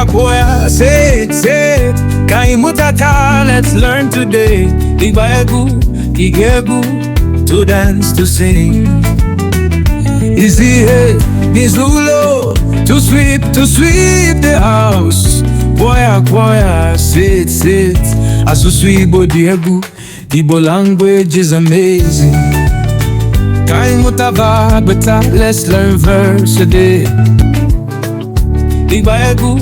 Kwuo, say it, ka anyị mụta taa, let's learn today. Ịgba egwu, to dance, to sing. Easy head, Nizulo, to sweep the house. Kwuo, say it, Asụsụ Igbo dị egwu, Igbo language is amazing. Ka anyị mụta verb taa, let's learn verbs today. Ịgba egwu,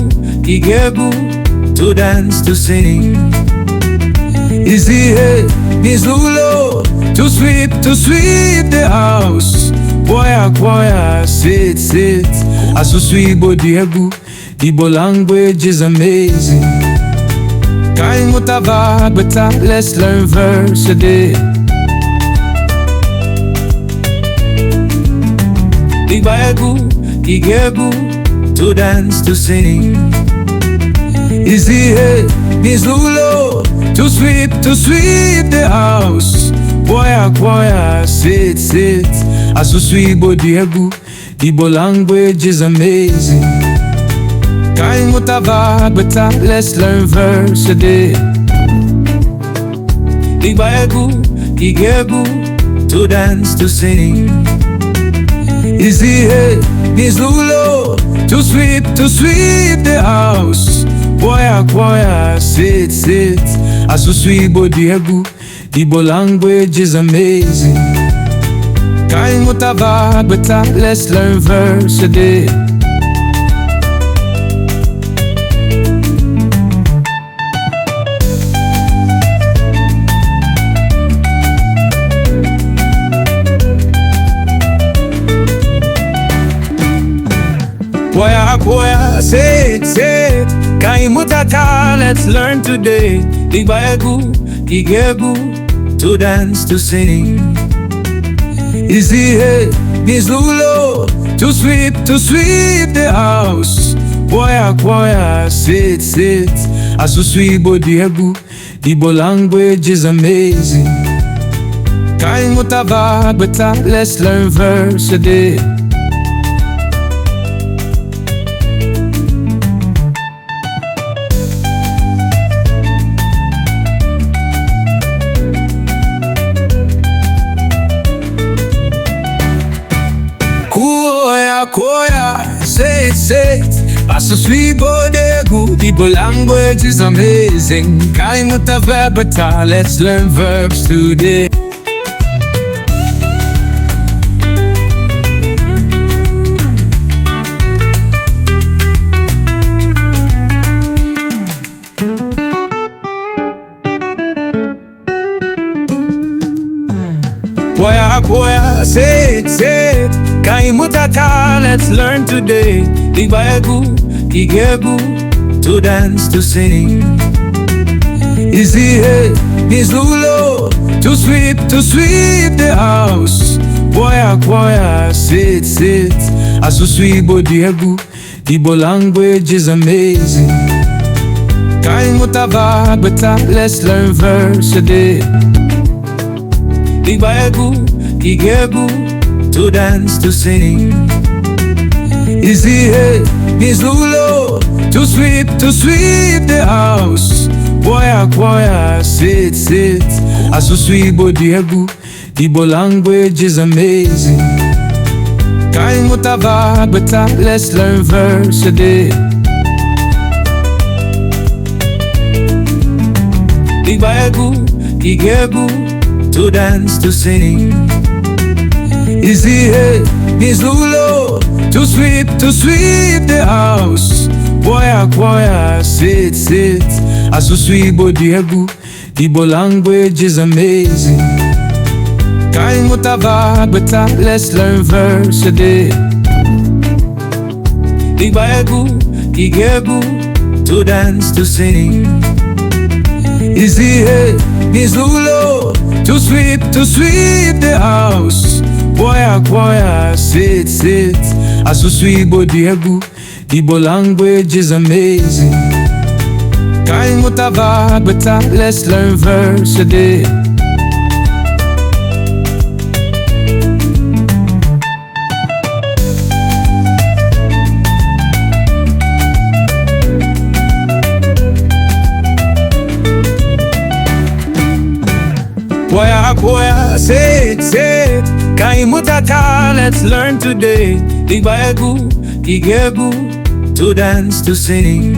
to dance, to sing. Easy head, Nizulo, to sweep the house. Kwuo, say it, Asụsụ Igbo dị egwu, Igbo language is amazing. Ka anyị mụta verb taa, let's learn verbs today. Ịgba egwu, to dance, to sing. Easy head, Nizulo, to sweep the house. Kwuo, say it, Asụsụ Igbo dị egwu, Igbo language is amazing. Ka anyị mụta verb taa, let's learn verbs today. Ịgba egwu, to dance, to sing. Easy head, Nizulo, to sweep the house. Kwuo, say it, Asụsụ Igbo dị egwu, Igbo language is amazing. Ka anyị mụta verb taa, let's learn verbs today. Kwuo, say it, ka anyị mụta taa, let's learn today. Ịgba egwu, to dance, to sing. Easy head, Nizulo, to sweep the house. Kwuo, say it, Asụsụ Igbo dị egwu, Igbo language is amazing. Ka anyị mụta verb taa, let's learn verbs today. Kwuo, say it, Asụsụ Igbo dị egwu, Igbo language is amazing. Ka anyị mụta verb taa, let's learn verbs today. Kwuo, say it, ka anyị mụta taa, let's learn today. Ịgba egwu, to dance, to sing. Easy head, Nizulo, to sweep the house. Kwuo, say it, Asụsụ Igbo dị egwu, Igbo language is amazing. Ka anyị mụta verb taa, let's learn verbs today. Ịgba egwu, to dance, to sing. Easy head, Nizulo, to sweep the house. Kwuo, say it, Asụsụ Igbo dị egwu, Igbo language is amazing. Ka anyị mụta verb taa, let's learn verbs today. Ịgba egwu, to dance, to sing. Easy head, Nizulo, to sweep the house. Kwuo, say it, Asụsụ Igbo dị egwu, Igbo language is amazing. Ka anyị mụta verb taa, let's learn verbs today. Ịgba egwu, to dance, to sing. Easy head, Nizulo, to sweep the house. Kwuo, say it, Asụsụ Igbo dị egwu, Igbo language is amazing. Ka anyị mụta verb taa, let's learn verbs today. say it, ka anyị mụta, let's learn today. Ịgba egwu, egwu, to dance, to sing.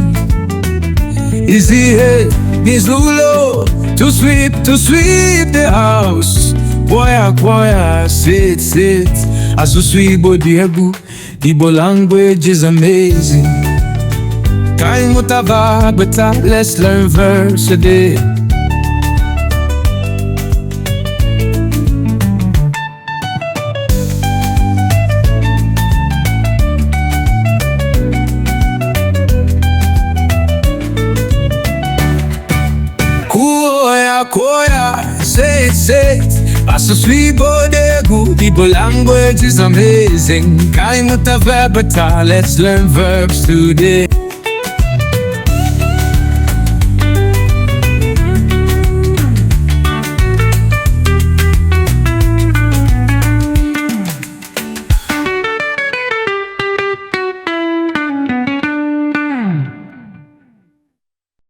Easy head, Mizulo, to sweep the house. Kwuo, sit. Asụsụ Igbo dị egwu, Igbo language is amazing. Ka anyị mụta better, let's learn verbs today. Kwuo, say it. Asụsụ Igbo dị egwu, Igbo language is amazing. Ka anyị mụta better, let's learn verbs today.